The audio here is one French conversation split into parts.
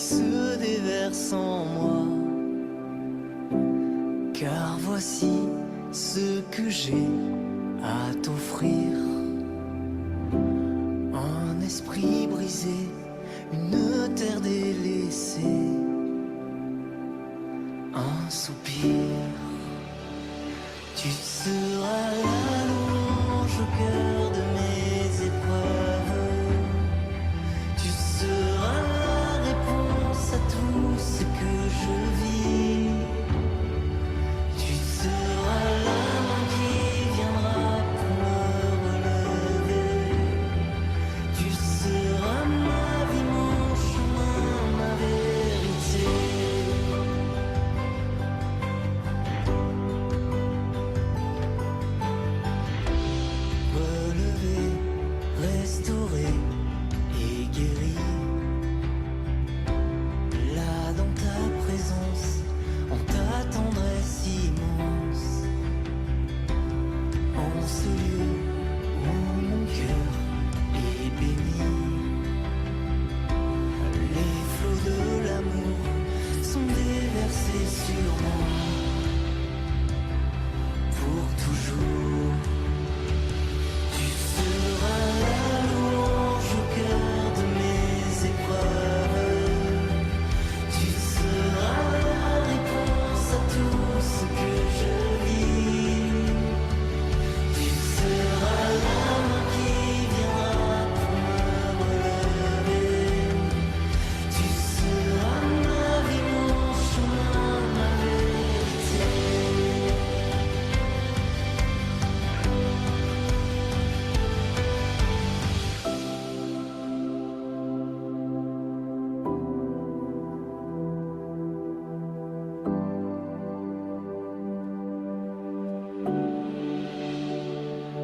se déverse en moi. Car voici ce que j'ai à t'offrir. Un esprit brisé, une terre délaissée, un soupir. Tu seras la louange au cœur de mes épreuves. Tu seras la réponse à tout ce que je vis. Tu seras la main qui viendra pour me relever. Tu seras ma vie, mon chemin, ma vérité. Relevé, restauré et guéri. Là dans ta présence, en ta tendresse immense, en ce lieu où mon cœur est béni. Les flots de l'amour sont déversés sur moi pour toujours. Tu seras la louange au cœur de mes épreuves. Tu seras la réponse à tout ce que je vis. Tu seras la main qui viendra pour me relever. Tu seras ma vie, mon chemin, ma vérité.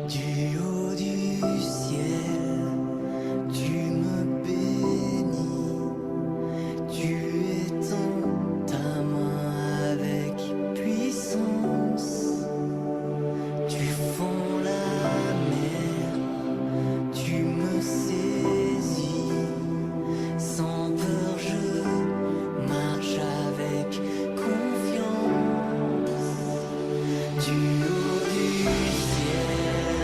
Du haut du ciel, tu me bénis, tu étends ta main avec puissance, tu fends la mer, tu me saisis, sans peur je marche avec confiance. Du haut du ciel,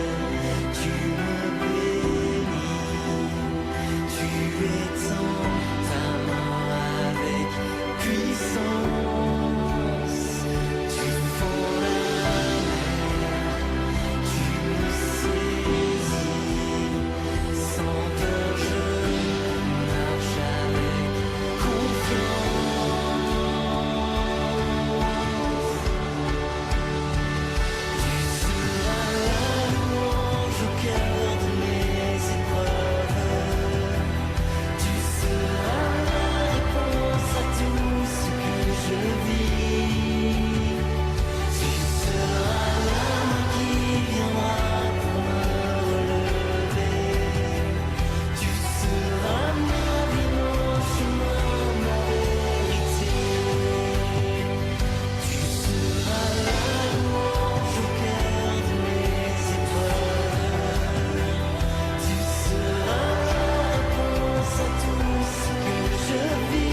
tu me bénis, tu étends ta main avec puissance, tu fends la mer, tu me saisis, sans peur je marche avec confiance. Tu seras la louange au cœur de mes épreuves. Tu seras la réponse à tout ce que je vis. Tu seras la main qui viendra pour me relever. Tu seras ma vie, mon chemin, ma vérité. Tu seras la louange au cœur de mes épreuves. Tu seras la réponse à tout ce que je vis.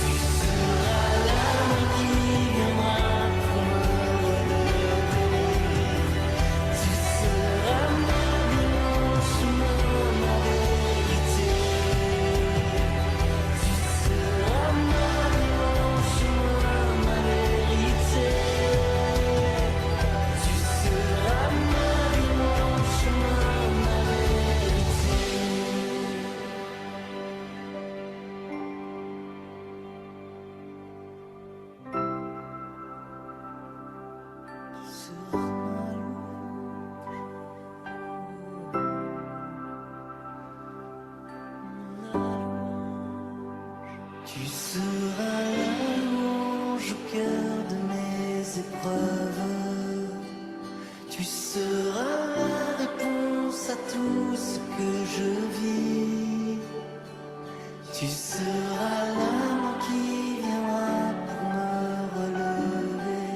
Tu seras la main qui viendra pour me relever. Tu seras ma vie, mon chemin, ma vérité. Tu seras ma vie, mon chemin, ma vérité. Tu seras ma vie, mon chemin, ma vérité. Tu seras la louange au cœur de mes épreuves. Tu seras la réponse à tout ce que je vis. Tu seras la main qui viendra pour me relever.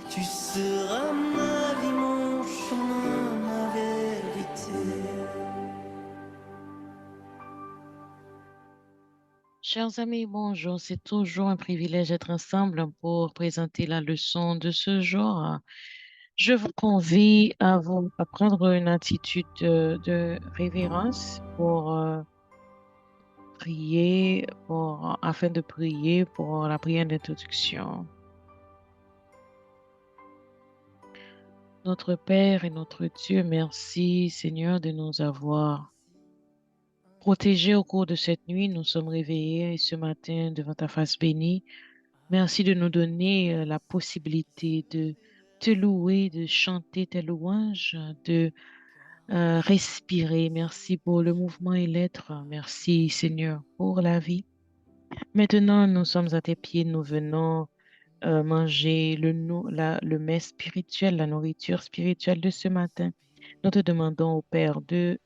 Tu seras ma vie, mon chemin, ma vérité. Chers amis, bonjour. C'est toujours un privilège d'être ensemble pour présenter la leçon de ce jour. Je vous convie à prendre une attitude de révérence pour prier, afin de prier pour la prière d'introduction. Notre Père et notre Dieu, merci Seigneur de nous avoir protégés au cours de cette nuit. Nous sommes réveillés et ce matin devant ta face bénie. Merci de nous donner la possibilité de te louer, de chanter tes louanges, de respirer. Merci pour le mouvement et l'être. Merci Seigneur pour la vie. Maintenant, nous sommes à tes pieds. Nous venons manger le mets spirituel, la nourriture spirituelle de ce matin. Nous te demandons au Père de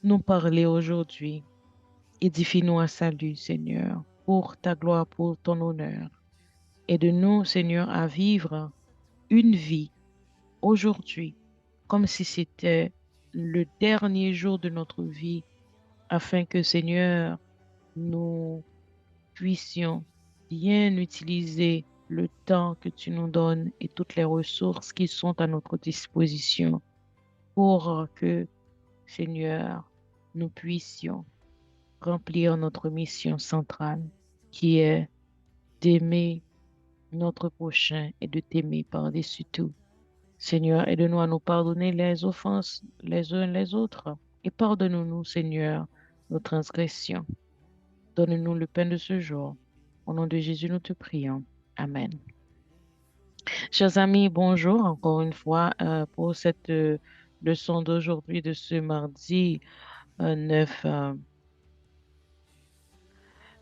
nous parler aujourd'hui. Édifie-nous à salut, Seigneur, pour ta gloire, pour ton honneur. Aide-nous, Seigneur, à vivre une vie aujourd'hui comme si c'était le dernier jour de notre vie, afin que, Seigneur, nous puissions bien utiliser le temps que tu nous donnes et toutes les ressources qui sont à notre disposition pour que, Seigneur, nous puissions remplir notre mission centrale qui est d'aimer notre prochain et de t'aimer par-dessus tout. Seigneur, aide-nous à nous pardonner les offenses les uns les autres et pardonne-nous, Seigneur, nos transgressions. Donne-nous le pain de ce jour. Au nom de Jésus, nous te prions. Amen. Chers amis, bonjour encore une fois pour cette leçon d'aujourd'hui de ce mardi 9,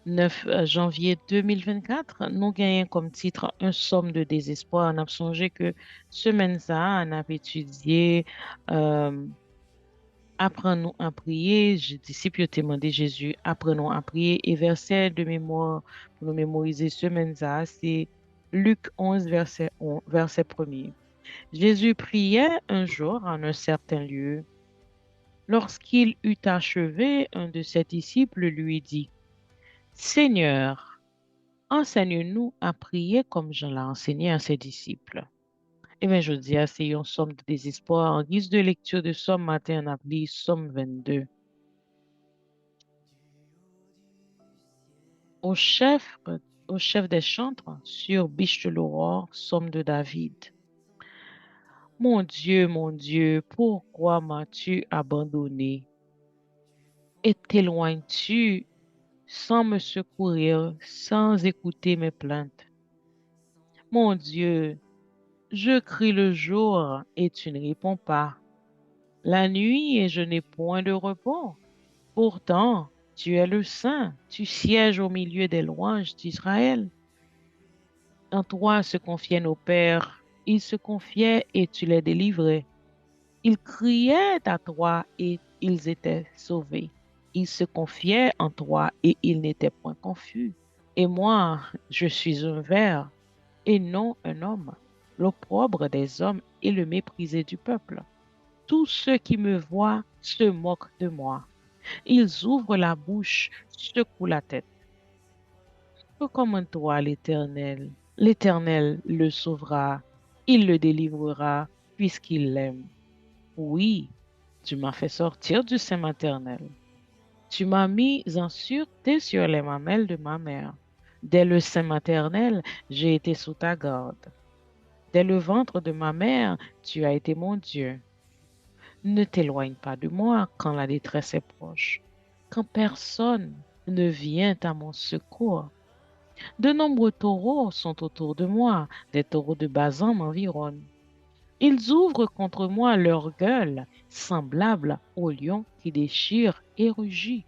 9 janvier 2024. Nous gagnons comme titre Un somme de désespoir. On a songé que semaine ça, on a étudié euh, Apprends-nous à prier. Disciples ont demandé Jésus, apprenons à prier. Et verset de mémoire pour nous mémoriser semaine ça, c'est Luc 11, verset 1er. Jésus priait un jour en un certain lieu. Lorsqu'il eut achevé, un de ses disciples lui dit, Seigneur, enseigne-nous à prier comme Jean l'a enseigné à ses disciples. Eh bien, je dis, c'est une somme de désespoir. En guise de lecture de Somme matin, on a appelé Somme 22. Au chef, au chef des chantres, sur biche de l'aurore, Somme de David. Mon Dieu, pourquoi m'as-tu abandonné? Et t'éloignes-tu sans me secourir, sans écouter mes plaintes? Mon Dieu, je crie le jour et tu ne réponds pas. La nuit et je n'ai point de repos. Pourtant, tu es le Saint, tu sièges au milieu des louanges d'Israël. En toi se confiaient nos pères, ils se confiaient et tu les délivrais. Ils criaient à toi et ils étaient sauvés. Ils se confiaient en toi et ils n'étaient point confus. Et moi, je suis un ver et non un homme, l'opprobre des hommes et le méprisé du peuple. Tous ceux qui me voient se moquent de moi. Ils ouvrent la bouche, secouent la tête. Recommande-toi à l'Éternel. L'Éternel le sauvera. Il le délivrera puisqu'il l'aime. Oui, tu m'as fait sortir du sein maternel. Tu m'as mis en sûreté sur les mamelles de ma mère. Dès le sein maternel, j'ai été sous ta garde. Dès le ventre de ma mère, tu as été mon Dieu. Ne t'éloigne pas de moi quand la détresse est proche, quand personne ne vient à mon secours. De nombreux taureaux sont autour de moi, des taureaux de Basan m'environnent. Ils ouvrent contre moi leur gueule, semblable au lion qui déchire et rugit.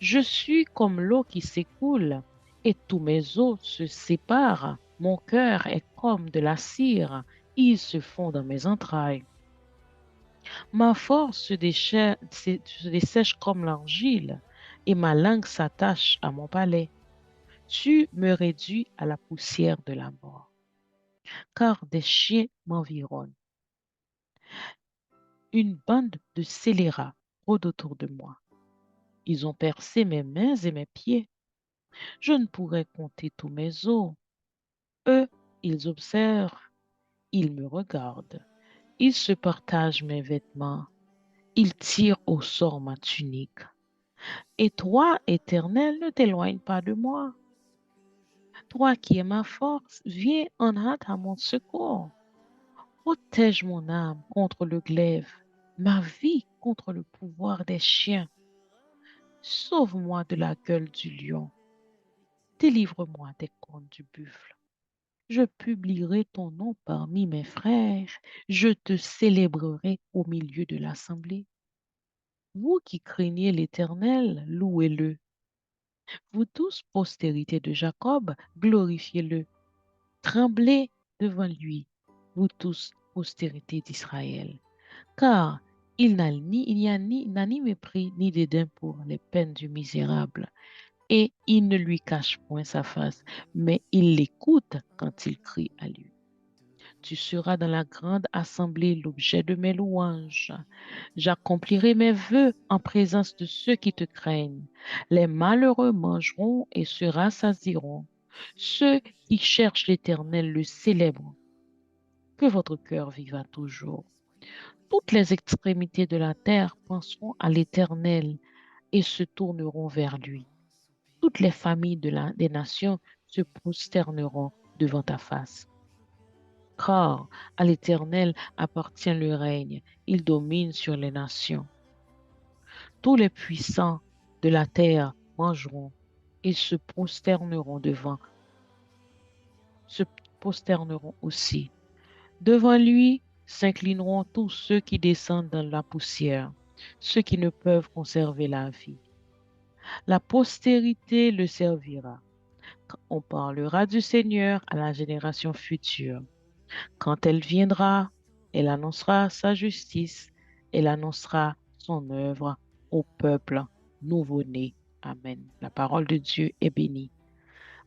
Je suis comme l'eau qui s'écoule, et tous mes os se séparent. Mon cœur est comme de la cire, ils se fond dans mes entrailles. Ma force se dessèche comme l'argile, et ma langue s'attache à mon palais. Tu me réduis à la poussière de la mort, car des chiens m'environnent. Une bande de scélérats rôde autour de moi. Ils ont percé mes mains et mes pieds. Je ne pourrais compter tous mes os. Eux, ils observent, ils me regardent. Ils se partagent mes vêtements. Ils tirent au sort ma tunique. Et toi, Éternel, ne t'éloigne pas de moi. Toi qui es ma force, viens en hâte à mon secours. Protège mon âme contre le glaive, ma vie contre le pouvoir des chiens. Sauve-moi de la gueule du lion. Délivre-moi des cornes du buffle. Je publierai ton nom parmi mes frères. Je te célébrerai au milieu de l'assemblée. Vous qui craignez l'Éternel, louez-le. Vous tous, postérité de Jacob, glorifiez-le. Tremblez devant lui, vous tous, postérité d'Israël. Car il n'y a n'a ni mépris ni dédain pour les peines du misérable, et il ne lui cache point sa face, mais il l'écoute quand il crie à lui. Tu seras dans la grande assemblée l'objet de mes louanges. J'accomplirai mes vœux en présence de ceux qui te craignent. Les malheureux mangeront et se rassasieront. Ceux qui cherchent l'Éternel le célèbrent. Que votre cœur viva toujours. Toutes les extrémités de la terre penseront à l'Éternel et se tourneront vers lui. Toutes les familles des nations se prosterneront devant ta face. Car à l'Éternel appartient le règne, il domine sur les nations. Tous les puissants de la terre mangeront et se prosterneront aussi. Devant lui s'inclineront tous ceux qui descendent dans la poussière, ceux qui ne peuvent conserver la vie. La postérité le servira. On parlera du Seigneur à la génération future. Quand elle viendra, elle annoncera sa justice, elle annoncera son œuvre au peuple nouveau-né. Amen. La parole de Dieu est bénie.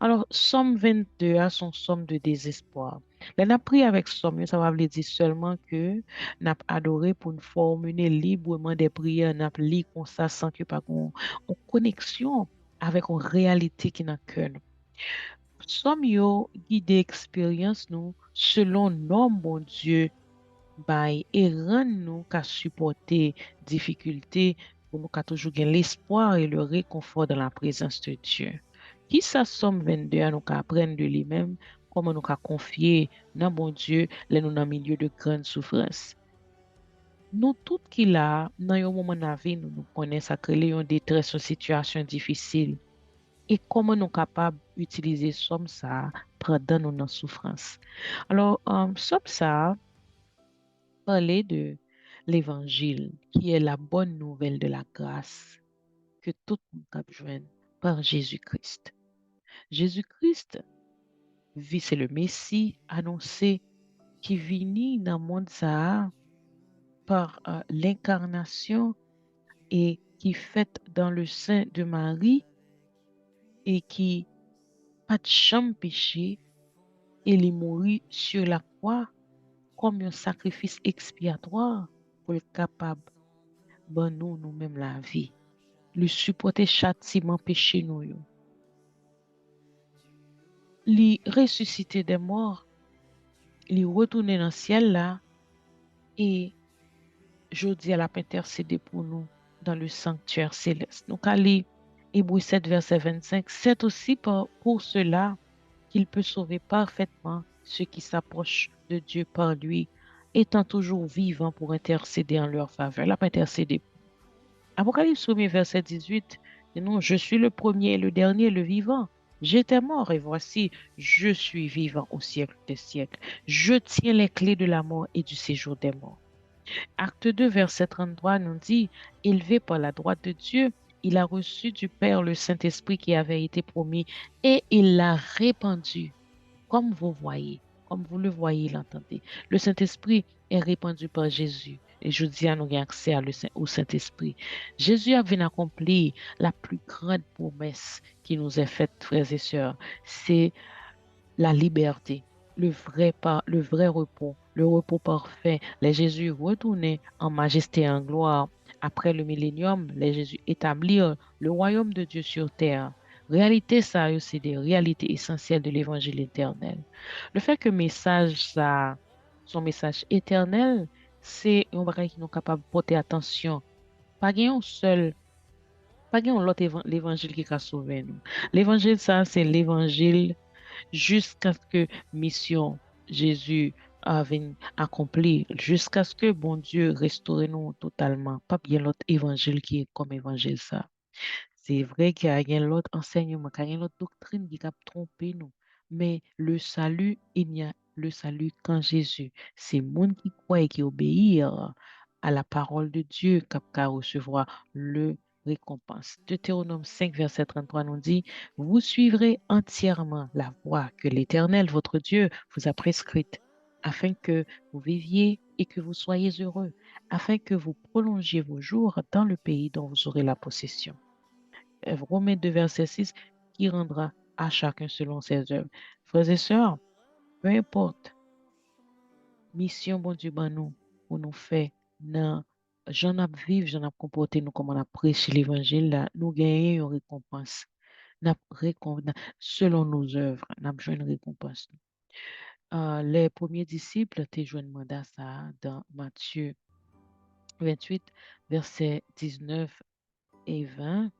Alors, Somme 22 a son somme de désespoir. Là, n'a pris avec somme, ça va veut dire seulement que n'a adoré pour nous formuler librement des prières, n'a li comme ça sans que pas en connexion avec une réalité qui n'a que nous. Somme yo guide expérience nous selon nom bon Dieu bay et rend nous qu'à supporter difficultés pour nous qu'à toujours gagner l'espoir et le réconfort dans la présence de Dieu. Qui ça Somme 22 à nous qu'à apprendre de lui-même, comment nous qu'à confier dans bon Dieu, là nous dans milieu de grande souffrance. Nous tout qui là, dans un moment de la vie, nous connaissons que les en détresse, une situation difficile. Et comment nous sommes capables d'utiliser somme ça pendant nos souffrances. Alors, somme ça, parler de l'évangile, qui est la bonne nouvelle de la grâce que tout le monde a besoin par Jésus-Christ. Jésus-Christ, c'est le Messie annoncé qui vit dans le monde ça par l'incarnation et qui fait dans le sein de Marie et qui pas de chambre péché et il mourit sur la croix comme un sacrifice expiatoire pour être capable de nous-mêmes la vie. Le supporter châtiment péché nous. Li ressusciter des morts, li retourner dans le ciel là et jodi à la intercéder pour nous dans le sanctuaire céleste. Donc, allez, Hébreux 7, verset 25, c'est aussi pour cela qu'il peut sauver parfaitement ceux qui s'approchent de Dieu par lui, étant toujours vivants pour intercéder en leur faveur. La intercéder. Apocalypse 1, verset 18, dit non, je suis le premier, le dernier, le vivant. J'étais mort et voici, je suis vivant au siècle des siècles. Je tiens les clés de la mort et du séjour des morts. Acte 2, verset 33 nous dit, élevé par la droite de Dieu, il a reçu du Père le Saint-Esprit qui avait été promis et il l'a répandu, comme vous voyez, comme vous le voyez, l'entendez. Le Saint-Esprit est répandu par Jésus. Et je dis à nous avons accès au Saint-Esprit. Jésus a venu accomplir la plus grande promesse qui nous est faite, frères et sœurs. C'est la liberté, le vrai repos, le repos parfait. Les Jésus retournés en majesté et en gloire. Après le millénium, les Jésus établir le royaume de Dieu sur terre. Réalité, ça, c'est des réalités essentielles de l'évangile éternel. Le fait que message, ça, son message éternel, c'est un bagage qui nous capable de porter attention. Pas un seul, pas un l'autre l'évangile qui a sauvé nous. L'évangile, ça, c'est l'évangile jusqu'à ce que mission Jésus vienne accomplir, jusqu'à ce que bon Dieu restaure nous totalement. Pas bien l'autre évangile qui est comme évangile ça. C'est vrai qu'il y a rien l'autre enseignement, qu'il y a rien l'autre doctrine qui a trompé nous. Mais le salut, il n'y a le salut qu'en Jésus. C'est le monde qui croit et qui obéit à la parole de Dieu qui a recevoir le récompense. Deutéronome 5, verset 33 nous dit, vous suivrez entièrement la voie que l'Éternel, votre Dieu, vous a prescrite, afin que vous viviez et que vous soyez heureux, afin que vous prolongiez vos jours dans le pays dont vous aurez la possession. Romains 2, verset 6, qui rendra à chacun selon ses œuvres. Frères et sœurs, peu importe, mission bon Dieu ban nous, pour nous faire, dans, j'en ai vivre, j'en ai comporté nous comme on a prêché l'évangile, là, nous gagnons une récompense. Selon nos œuvres, nous avons une récompense. Les premiers disciples, tu joué un mandat ça dans Matthieu 28, versets 19 et 20.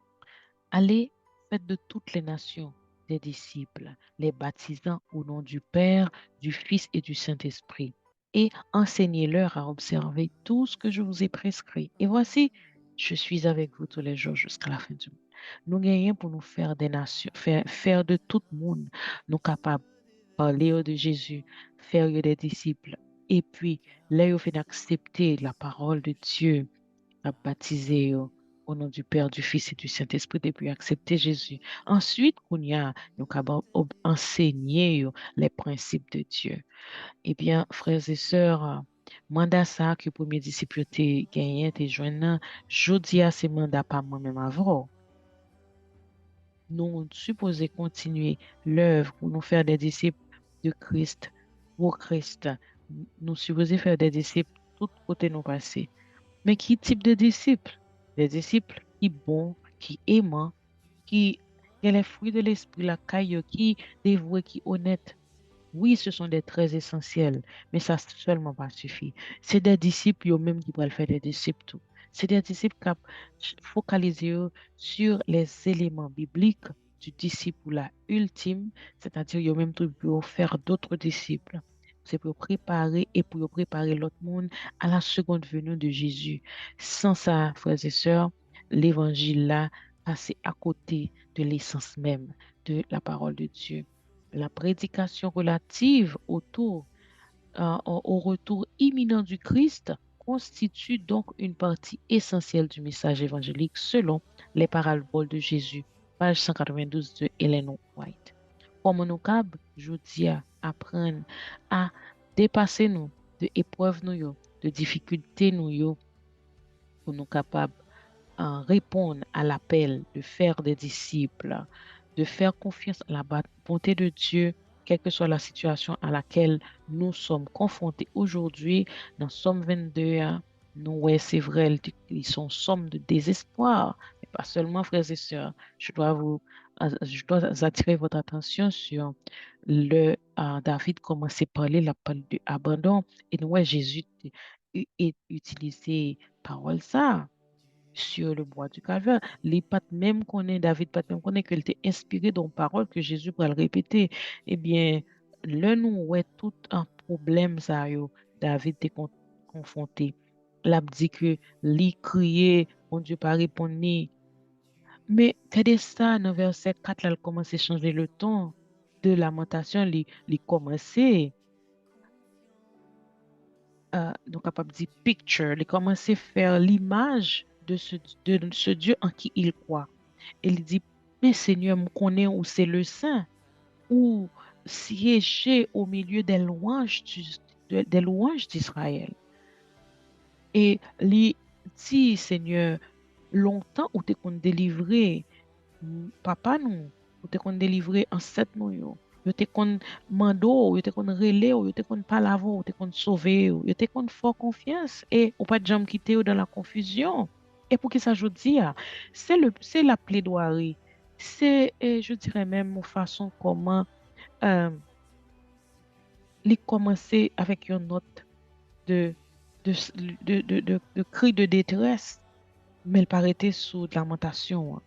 Allez, faites de toutes les nations des disciples, les baptisant au nom du Père, du Fils et du Saint-Esprit, et enseignez-leur à observer tout ce que je vous ai prescrit. Et voici, je suis avec vous tous les jours jusqu'à la fin du monde. Nous gagnons pour nous faire des nations, faire de tout le monde, nous capables de parler de Jésus, faire des disciples. Et puis, là, il fait d'accepter la parole de Dieu à baptiser au nom du Père, du Fils et du Saint-Esprit, et puis accepter Jésus. Ensuite, on y a, nous avons enseigné les principes de Dieu. Eh bien, frères et sœurs, mandat ça que premier disciple te gagné, te joignant, je dis à ces mandats pas moi-même avant. Nous supposons continuer l'œuvre pour nous faire des disciples de Christ, pour Christ. Nous supposons faire des disciples tout côté nous passer. Mais qui type de disciples? Des disciples qui bons, qui aimants, qui ont les fruits de l'esprit, la caille, qui dévoués, qui honnêtes. Oui, ce sont des traits essentiels, mais ça seulement pas suffit. C'est des disciples eux-mêmes qui peuvent faire des disciples tout. C'est des disciples qui focalisent sur les éléments bibliques du disciple ultime, c'est-à-dire eux-mêmes pour faire d'autres disciples. C'est pour préparer et pour préparer l'autre monde à la seconde venue de Jésus. Sans ça, frères et sœurs, l'évangile là passe à côté de l'essence même de la parole de Dieu. La prédication relative au retour imminent du Christ constitue donc une partie essentielle du message évangélique selon les paraboles de Jésus, page 192 de Ellen White. Comme nous capable, je dis à apprendre à dépasser nous de épreuves nous, de difficultés nous, pour nous capables répondre à l'appel de faire des disciples, de faire confiance à la bonté de Dieu, quelle que soit la situation à laquelle nous sommes confrontés aujourd'hui. Dans Somme 22, nous, ouais, c'est vrai, ils sont somme de désespoir, mais pas seulement, frères et sœurs. Je dois attirer votre attention sur David commençait à parler la parole de abandon et nous, ouais, Jésus utilisé parole ça sur le bois du calvaire. Les pattes même connaît, David pas même connaît qu'elle était inspirée d'une parole que Jésus va le répéter. Eh bien, là, nous, ouais, tout un problème, ça, David était confronté. L'a dit que lui criait, mon Dieu, pas répondre ni. Mais, regardez ça, dans verset 4, là, il commence à changer le ton de lamentation, il commençait, donc, capable de dire picture, il commençait à faire l'image de ce Dieu en qui il croit. Il dit, mais Seigneur, me connais où c'est le Saint, ou siéger au milieu des louanges d'Israël. Et il dit, Seigneur, longtemps où tu qu'on délivré, papa nous, où tu qu'on délivré ancêtre nous, yo te kon mando, yo te kon rele, yo te kon palavo, yo te kon sauver, yo te kon fort confiance et ou pas de jambe quitter dans la confusion. Et pour qui ça je dis, c'est la plaidoirie, c'est, je dirais même, une façon comment euh, il commencer avec une note de, de cri de détresse, mais il paraît sous de lamentation, hein.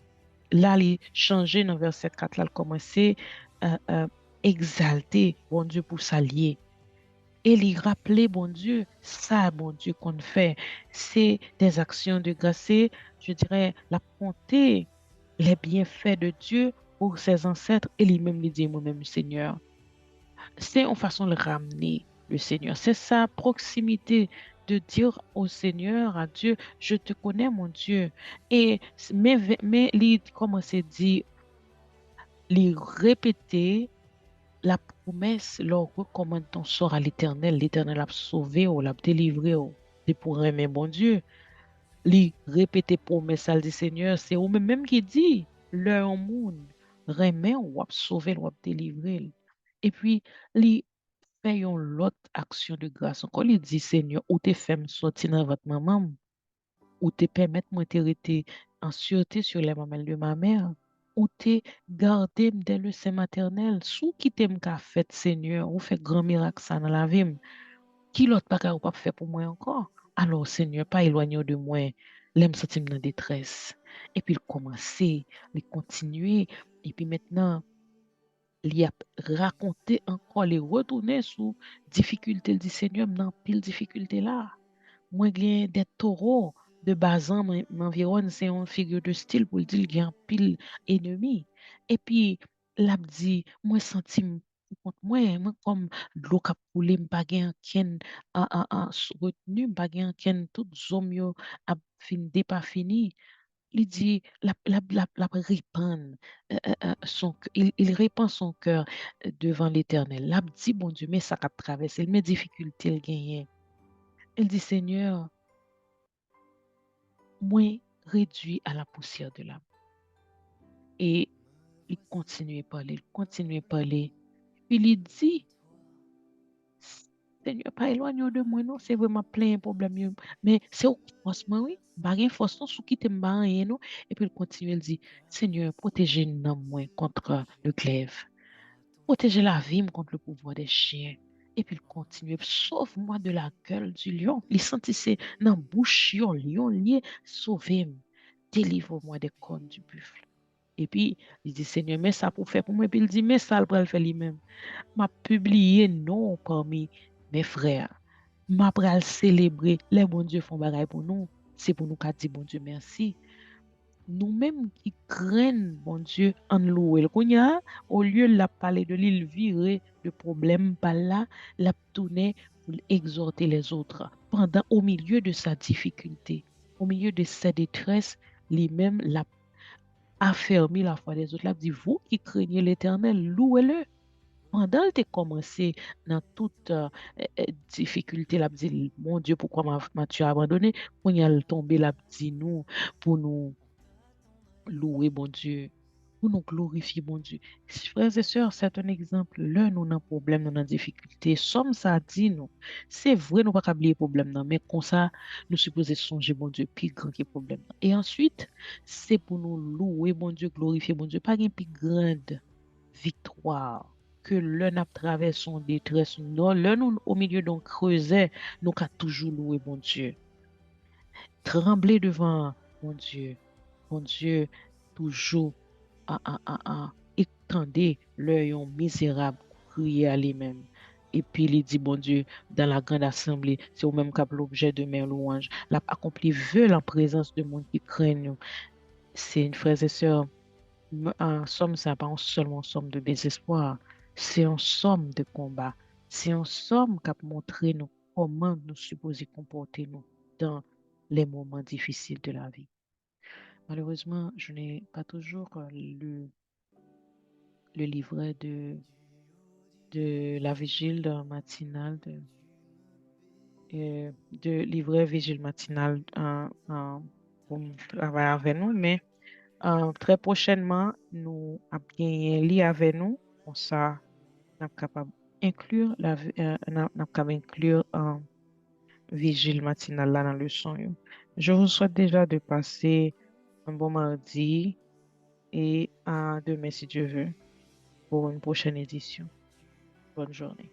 Là, il changeait dans verset 4, là, il commençait à exalter, bon Dieu, pour s'allier. Et il rappelait, bon Dieu, ça, bon Dieu, qu'on fait, c'est des actions de grâce, c'est, je dirais, la bonté, les bienfaits de Dieu pour ses ancêtres. Et lui-même, il dit, moi-même, Seigneur, c'est une façon de ramener le Seigneur. C'est sa proximité de dire au Seigneur, à Dieu, je te connais, mon Dieu. Et, mais il commence à dire, il répétait la promesse, leur recommande ton sort à l'Éternel. L'Éternel a sauvé ou l'a délivré ou c'est pour aimer bon Dieu. Li répéter promesse à dit Seigneur, c'est ou même qui dit, leur monde, remet ou a sauvé ou a délivré. Et puis, li fait une l'autre action de grâce. Encore, il dit Seigneur, ou te fait me sortir dans votre maman, ou te permettre moi de rester en sûreté sur les mamelles de ma mère, ou te garder dès le sein maternel, sous qui t'aime qu'a fait Seigneur, ou fait grand miracle ça dans la vie, qui l'autre pas ou pas fait pour moi encore. Alors Seigneur, pas éloigné de moi, l'aime sentir dans détresse. Et puis il commencer, il continuer, et puis maintenant, il a raconté encore, il retourner sous difficulté, il dit Seigneur, dans pile difficulté là. Moi, j'ai des taureaux de Bazan m'environ, c'est une figure de style pour dire qu'il y a un pile ennemi. Et puis, l'a dit, moi, senti contre moi, comme de l'eau qui a coulé, m'pas gen ken retenu, m'pas gen ken tout zom yo a fin pas fini. Il dit, la répand il répand son cœur devant l'Éternel. L'a dit, bon Dieu, mais ça a traversé, mes difficultés, il gagne. Il dit, Seigneur, moins réduit à la poussière de l'âme. Et il continue à parler, il continue à parler. Puis il dit, Seigneur, pas éloigné de moi, non, c'est vraiment plein de problèmes. Mais c'est au force, moi, oui. Bagay force, non, sous qui te m'a non. Et puis il continue, il dit, Seigneur, protégez-nous, moi, contre le glaive. Protégez la vie contre le pouvoir des chiens. Et puis il continue, sauve-moi de la gueule du lion. Il sentissait dans la bouche, lion, lié, sauvez-moi. Délivre-moi des cornes du buffle. Et puis, il dit, Seigneur, mais ça pour faire pour moi. Et puis il dit, mais ça, le le faire lui-même. M'a publié non parmi mes frères. M'a pral célébrer. Les bons Dieu font bagaille pour nous. C'est pour nous qu'a dit, bon Dieu, merci. Nous-mêmes qui craignent, bon Dieu, en louer. Au lieu de la parler de l'île virée de problème, par là, la tourner pour exhorter les autres. Pendant, au milieu de sa difficulté, au milieu de sa détresse, lui-même l'a affermi la foi des autres. Il a dit, vous qui craignez l'Éternel, louez-le. Pendant que tu commencé dans toute difficulté, il a dit, mon Dieu, pourquoi m'as-tu abandonné? Quand il a tombé, il a dit, nous, pour nous louer, bon Dieu, pour nous glorifier, bon Dieu. Frères et sœurs, c'est un exemple. Là, nous avons un problème, nous avons une difficulté. Somme ça dit, nous. C'est vrai, nous ne pouvons pas oublier le problème, non, mais comme ça, nous supposons songer, bon Dieu, plus grand que le problème. Et ensuite, c'est pour nous louer, bon Dieu, glorifier, bon Dieu, pas une plus grande victoire que l'un a traversé son détresse. Non, l'un au milieu d'un creuset, nous avons toujours loué, bon Dieu. Trembler devant, bon Dieu, toujours étendez l'œil misérable, crier à lui-même. Et puis il dit, bon Dieu, dans la grande assemblée, c'est au même cap l'objet de mes louanges. L'a accompli veut en présence de monde qui craignent. C'est une frère et sœur, en somme, ça pas seulement en somme de désespoir, c'est en somme de combat. C'est en somme qu'a montré nous comment nous supposons comporter nous dans les moments difficiles de la vie. Malheureusement, je n'ai pas toujours lu le livret de la vigile matinale, de livret vigile matinale pour travailler avec nous, mais très prochainement, nous avons bien lu avec nous, comme ça, nous sommes capables d'inclure nous sommes capables d'inclure vigile matinale là dans le son. Yo. Je vous souhaite déjà de passer un bon mardi et à demain si Dieu veut pour une prochaine édition. Bonne journée.